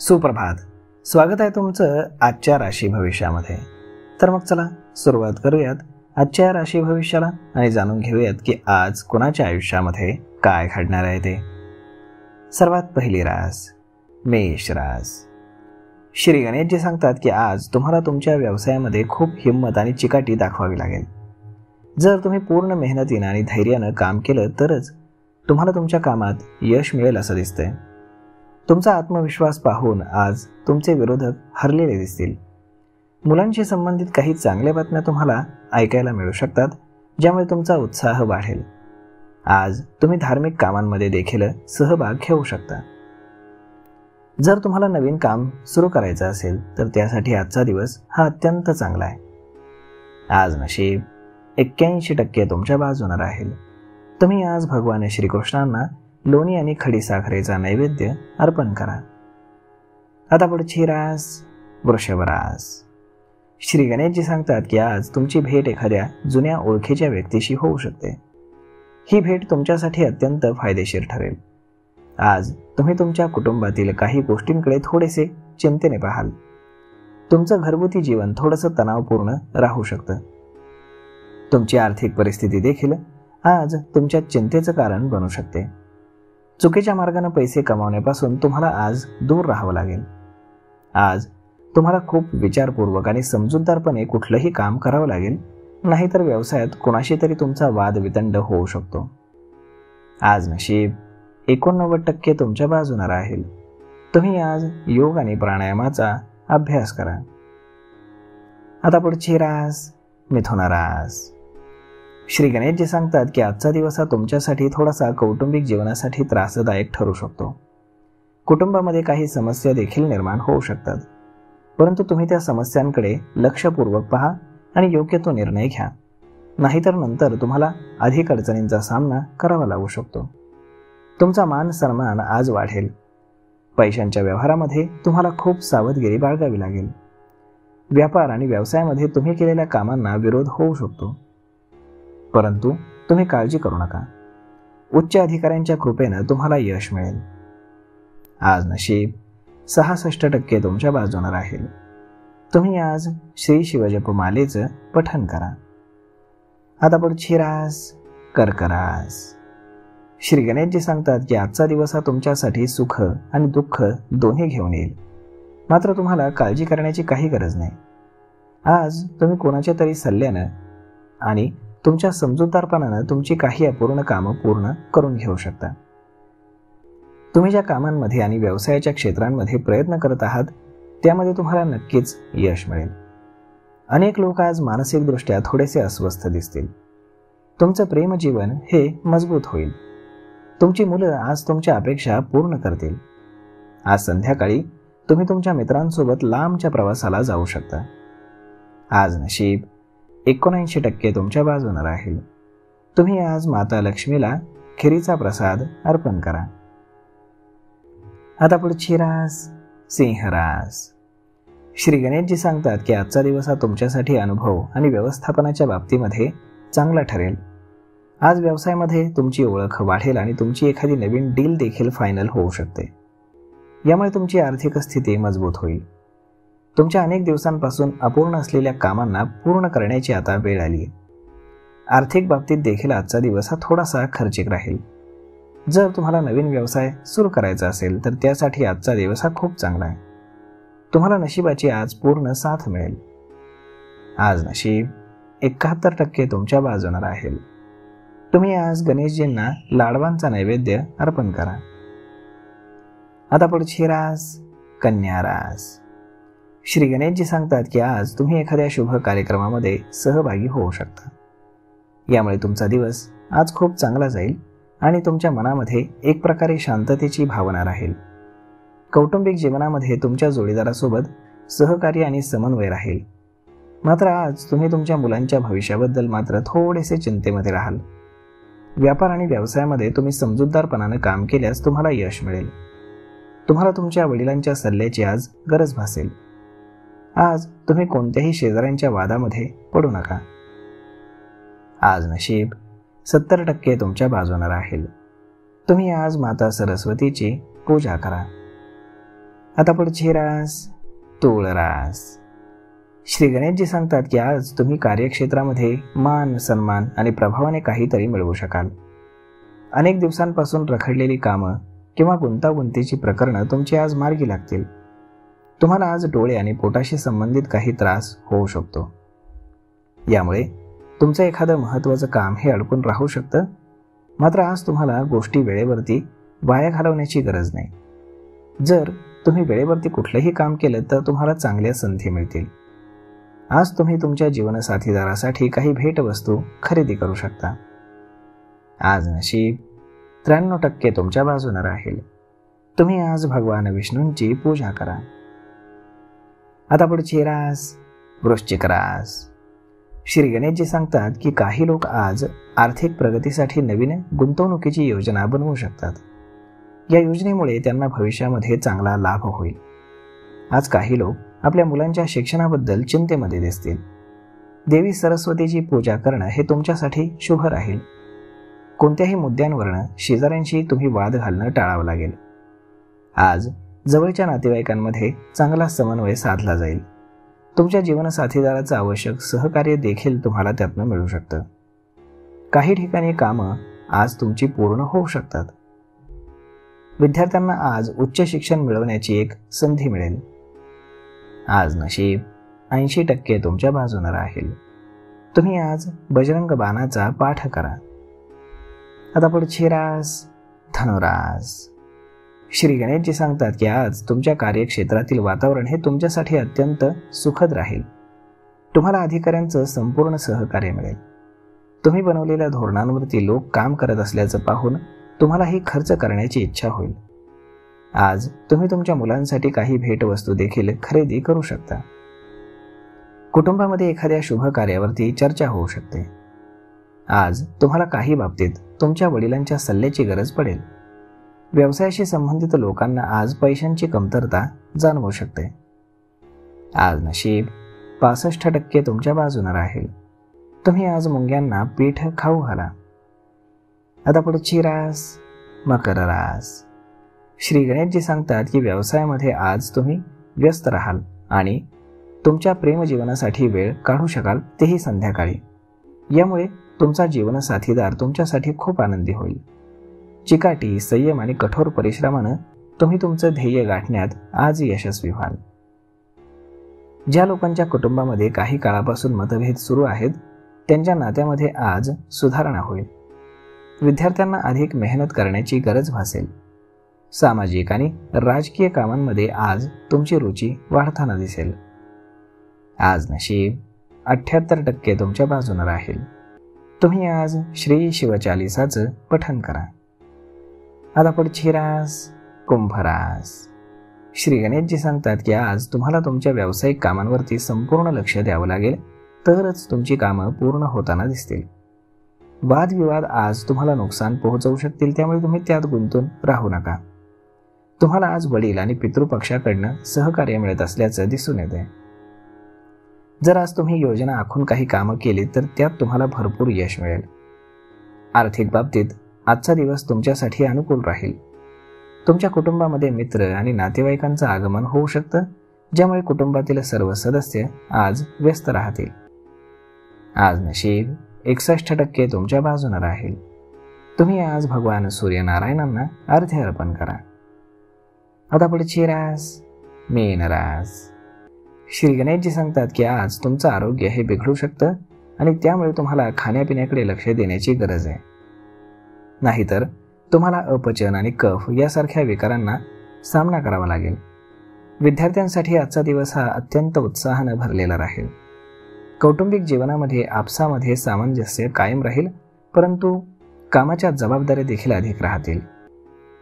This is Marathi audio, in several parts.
सुप्रभात. स्वागत आहे तुमचं आजच्या राशी भविष्यामध्ये. तर मग चला सुरुवात करूयात आजच्या राशी भविष्याला आणि जाणून घेऊयात की आज कोणाच्या आयुष्यामध्ये काय घडणार आहे ते. सर्वात पहिली रास मेष रास. श्री गणेशजी सांगतात की आज तुम्हाला तुमच्या व्यवसायामध्ये खूप हिंमत आणि चिकाटी दाखवावी लागेल. जर तुम्ही पूर्ण मेहनतीनं आणि धैर्यानं काम केलं तरच तुम्हाला तुमच्या कामात यश मिळेल असं दिसतंय. तुमचा आत्मविश्वास पाहून आज तुमचे विरोधक हरलेले दिसतील. मुलांशी संबंधित काही चांगल्या बातम्या तुम्हाला ऐकायला मिळू शकतात, ज्यामुळे तुमचा उत्साह वाढेल. आज तुम्ही धार्मिक कामांमध्ये देखील सहभाग घेऊ शकता. जर तुम्हाला नवीन काम सुरू करायचं असेल तर त्यासाठी आजचा दिवस हा अत्यंत चांगला आहे. आज नशीब 81% तुमच्या बाजूने राहील. तुम्ही आज भगवान श्रीकृष्णांना लोणी आणि खडी साखरेचा नैवेद्य अर्पण करा. आता पुढची रास वृषभ रास. श्री गणेशजी सांगतात की आज तुमची भेट एखाद्या जुन्या ओळखीच्या व्यक्तीशी होऊ शकते. ही भेट तुमच्यासाठी अत्यंत फायदेशीर ठरेल. आज तुम्ही तुमच्या कुटुंबातील काही गोष्टींकडे थोडेसे चिंतेने पाहाल. तुमचं घरगुती जीवन थोडंसं तणावपूर्ण राहू शकतं. तुमची आर्थिक परिस्थिती देखील आज तुमच्या चिंतेचं कारण बनू शकते. चुकीच्या मार्गाने पैसे कमावण्यापासून तुम्हाला आज दूर राहावं लागेल. आज तुम्हाला खूप विचारपूर्वक आणि समजूतदारपणे कुठलंही काम करावं लागेल, नाहीतर व्यवसायात कोणाशी तरी तुमचा वादवितंड होऊ शकतो. आज नशीब 89% तुमच्या बाजूने राहील. तुम्ही आज योग आणि प्राणायामाचा अभ्यास करा. आता पुढची रास मिथुन रास. श्री गणेशजी सांगतात की आजचा दिवस हा तुमच्यासाठी थोडासा कौटुंबिक जीवनासाठी त्रासदायक ठरू शकतो. कुटुंबामध्ये काही समस्या देखील निर्माण होऊ शकतात, परंतु तुम्ही त्या समस्यांकडे लक्षपूर्वक पहा आणि योग्य तो निर्णय घ्या, नाहीतर नंतर तुम्हाला अधिक अडचणींचा सामना करावा लागू शकतो. तुमचा मान सन्मान आज वाढेल. पैशांच्या व्यवहारामध्ये तुम्हाला खूप सावधगिरी बाळगावी लागेल. व्यापार आणि व्यवसायामध्ये तुम्ही केलेल्या कामांना विरोध होऊ शकतो, परंतु तुम्ही काळजी करू नका. उच्च अधिकाऱ्यांच्या कृपेनं तुम्हाला यश मिळेल. आज नशीब 66% तुमच्या बाजूने राहील. तुम्ही आज श्री शिवजपमालेचं पठण करा. आता पुढची रास कर्क रास. श्री गणेशजी सांगतात की आजचा दिवस हा तुमच्यासाठी सुख आणि दुःख दोन्ही घेऊन येईल, मात्र तुम्हाला काळजी करण्याची काही गरज नाही. आज तुम्ही कोणाच्या तरी सल्ल्यानं आणि तुमच्या समजूतदारपणानं तुमची काही अपूर्ण कामं पूर्ण करून घेऊ शकता. तुम्ही ज्या कामांमध्ये आणि व्यवसायाच्या क्षेत्रांमध्ये प्रयत्न करत आहात त्यामध्ये तुम्हाला नक्कीच यश मिळेल. अनेक लोक आज मानसिकदृष्ट्या थोडेसे अस्वस्थ दिसतील. तुमचं प्रेमजीवन हे मजबूत होईल. तुमची मुलं आज तुमच्या अपेक्षा पूर्ण करतील. आज संध्याकाळी तुम्ही तुमच्या मित्रांसोबत लांबच्या प्रवासाला जाऊ शकता. आज नशीब 79% तुमच्या बाजूने राहील. तुम्ही आज माता लक्ष्मीला खिरीचा प्रसाद अर्पण करा. आता पुढची रास सिंह रास. श्री गणेशजी सांगतात की आजचा दिवस हा तुमच्यासाठी अनुभव आणि व्यवस्थापनाच्या बाबतीमध्ये चांगला ठरेल. आज व्यवसायामध्ये तुमची ओळख वाढेल आणि तुमची एखादी नवीन डील देखील फायनल होऊ शकते. यामुळे तुमची आर्थिक स्थिती मजबूत होईल. तुमच्या अनेक दिवसांपासून अपूर्ण असलेल्या कामांना पूर्ण करण्याची आता वेळ आली. आर्थिक बाबतीत देखील आजचा दिवस हा थोडासा खर्चिक राहील. जर तुम्हाला नवीन व्यवसाय सुरू करायचा असेल तर त्यासाठी आजचा दिवस हा खूप चांगला आहे. तुम्हाला नशिबाची आज पूर्ण साथ मिळेल. आज नशीब 71% तुमच्या बाजूने राहील. तुम्ही आज गणेशजींना लाडवांचा नैवेद्य अर्पण करा. आता पुढची रास कन्या रास. श्री गणेशजी सांगतात की आज तुम्ही एखाद्या शुभ कार्यक्रमामध्ये सहभागी होऊ शकता. यामुळे तुमचा दिवस आज खूप चांगला जाईल आणि तुमच्या मनामध्ये एक प्रकारे शांततेची भावना राहील. कौटुंबिक जीवनामध्ये तुमच्या जोडीदारासोबत सहकार्य आणि समन्वय राहील. मात्र आज तुम्ही तुमच्या मुलांच्या भविष्याबद्दल मात्र थोडेसे चिंतेमध्ये राहाल. व्यापार आणि व्यवसायामध्ये तुम्ही समजूतदारपणाने काम केल्यास तुम्हाला यश मिळेल. तुम्हाला तुमच्या वडिलांच्या सल्ल्याची आज गरज भासेल. आज तुम्ही कोणत्याही शेजाऱ्यांच्या वादामध्ये पडू नका. आज नशीब 70% तुमच्या बाजूने राहील. तुम्ही आज माता सरस्वतीची पूजा करा. आता पुढची रास तूळ रास. श्री गणेशजी सांगतात की आज तुम्ही कार्यक्षेत्रामध्ये मान, सन्मान आणि प्रभावाने काहीतरी मिळवू शकाल. अनेक दिवसांपासून रखडलेली कामं किंवा गुंतागुंतीची प्रकरणं तुमची आज मार्गी लागतील. तुम्हाला आज डोळे आणि पोटाशी संबंधित काही त्रास होऊ शकतो. यामुळे तुमचं एखादं महत्त्वाचं काम हे अडकून राहू शकतं. मात्र आज तुम्हाला गोष्टी वेळेवरती वाया घालवण्याची गरज नाही. जर तुम्ही वेळेवरती कुठलंही काम केलं तर तुम्हाला चांगल्या संधी मिळतील. आज तुम्ही तुमच्या जीवनसाथीदारासाठी काही भेटवस्तू खरेदी करू शकता. आज नशीब 93% तुमच्या बाजूने राहील. तुम्ही आज भगवान विष्णूंची पूजा करा. आता पुढची रास वृश्चिक रास. श्री गणेशजी सांगतात की काही लोक आज आर्थिक प्रगतीसाठी नवीन गुंतवणुकीची योजना बनवू शकतात. या योजनेमुळे त्यांना भविष्यामध्ये चांगला लाभ होईल. आज काही लोक आपल्या मुलांच्या शिक्षणाबद्दल चिंतेमध्ये दिसतील. देवी सरस्वतीची पूजा करणं हे तुमच्यासाठी शुभ राहील. कोणत्याही मुद्द्यांवरनं शेजाऱ्यांशी तुम्ही वाद घालणं टाळावं लागेल. आज जवळच्या नातेवाईकांमध्ये चांगला समन्वय साधला जाईल. तुमच्या जीवनसाथीदाराचं आवश्यक सहकार्य देखील तुम्हाला त्यातनं मिळू शकतं. काही ठिकाणी कामं आज तुमची पूर्ण होऊ शकतात. विद्यार्थ्यांना आज उच्च शिक्षण मिळवण्याची एक संधी मिळेल. आज नशीब 80% तुमच्या बाजूने राहील. तुम्ही आज बजरंग बाणाचा पाठ करा. आता पुढची रास धनुरास. श्री गणेशजी सांगतात की आज तुमच्या कार्यक्षेत्रातील वातावरण हे तुमच्यासाठी अत्यंत सुखद राहील. तुम्हाला अधिकाऱ्यांचं संपूर्ण सहकार्य मिळेल. तुम्ही बनवलेल्या धोरणांवरती लोक काम करत असल्याचं पाहून तुम्हालाही खर्च करण्याची इच्छा होईल. आज तुम्ही तुमच्या मुलांसाठी काही भेटवस्तू देखील खरेदी करू शकता. कुटुंबामध्ये एखाद्या शुभ कार्यावरती चर्चा होऊ शकते. आज तुम्हाला काही बाबतीत तुमच्या वडिलांच्या सल्ल्याची गरज पडेल. व्यवसायाशी संबंधित लोकांना आज पैशांची कमतरता जाणवू शकते. आज नशीब 65% तुमच्या बाजूने राहील. तुम्ही आज मुंग्यांना पीठ खाऊ घाला. आता पुढची रास मकर रास. श्री गणेशजी सांगतात की व्यवसायामध्ये आज तुम्ही व्यस्त राहाल आणि तुमच्या प्रेमजीवनासाठी वेळ काढू शकाल, तेही संध्याकाळी. यामुळे तुमचा जीवनसाथीदार तुमच्यासाठी खूप आनंदी होईल. चिकाटी, संयम आणि कठोर परिश्रमानं तुम्ही तुमचं ध्येय गाठण्यात आज यशस्वी व्हाल. ज्या लोकांच्या कुटुंबामध्ये काही काळापासून मतभेद सुरू आहेत त्यांच्या नात्यामध्ये आज सुधारणा होईल. विद्यार्थ्यांना अधिक मेहनत करण्याची गरज भासेल. सामाजिक आणि राजकीय कामांमध्ये आज तुमची रुची वाढताना दिसेल. आज नशीब 78% तुमच्या बाजूने राहील. तुम्ही आज श्री शिवचालिसाचं पठण करा. आता पुढची रास कुंभ रास. श्री गणेशजी सांगतात की आज तुम्हाला तुमच्या व्यावसायिक कामांवरती संपूर्ण लक्ष द्यावं लागेल, तरच तुमची कामं पूर्ण होताना दिसतील. वादविवाद आज तुम्हाला नुकसान पोहोचवू शकतील, त्यामुळे तुम्ही त्यात गुंतून राहू नका. तुम्हाला आज वडील आणि पितृपक्षाकडनं सहकार्य मिळत असल्याचं दिसून येते. जर आज तुम्ही योजना आखून काही कामं केली तर त्यात तुम्हाला भरपूर यश मिळेल. आर्थिक बाबतीत आजचा दिवस तुमच्यासाठी अनुकूल राहील. तुमच्या कुटुंबामध्ये मित्र आणि नातेवाईकांचं आगमन होऊ शकतं, ज्यामुळे कुटुंबातील सर्व सदस्य आज व्यस्त राहतील. आज नशीब 61% तुमच्या बाजूने राहील. तुम्ही आज भगवान सूर्यनारायणांना अर्घ्य अर्पण करा. आता पुढची रास मीन रास. श्री गणेशजी सांगतात की आज तुमचं आरोग्य हे बिघडू शकतं आणि त्यामुळे तुम्हाला खाण्यापिण्याकडे लक्ष देण्याची गरज आहे. नाहीतर तुम्हाला अपचन आणि कफ यासारख्या विकारांना सामना करावा लागेल. विद्यार्थ्यांसाठी आजचा दिवस हा अत्यंत उत्साहानं भरलेला राहील. कौटुंबिक जीवनामध्ये आपसामध्ये सामंजस्य कायम राहील, परंतु कामाच्या जबाबदाऱ्या देखील अधिक राहतील.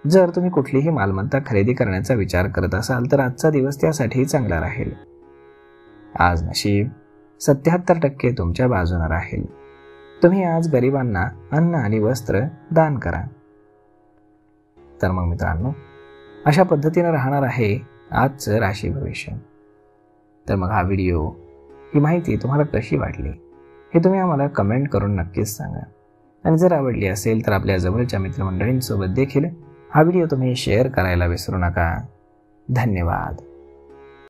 जर तुम्ही कुठलीही मालमत्ता खरेदी करण्याचा विचार करत असाल तर आजचा दिवस त्यासाठी चांगला राहील. आज नशीब 77% तुमच्या बाजूने राहील. तुम्ही आज गरिबांना अन्न आणि वस्त्र दान करा. तर मग मित्रांनो, अशा पद्धतीने राहणार आहे आजचं राशी भविष्य. तर मग हा व्हिडिओ, ही माहिती तुम्हाला कशी वाटली हे तुम्ही आम्हाला कमेंट करून नक्कीच सांगा. आणि जर आवडली असेल तर आपल्या जवळच्या मित्रमंडळींसोबत देखील हा व्हिडिओ तुम्ही शेअर करायला विसरू नका. धन्यवाद.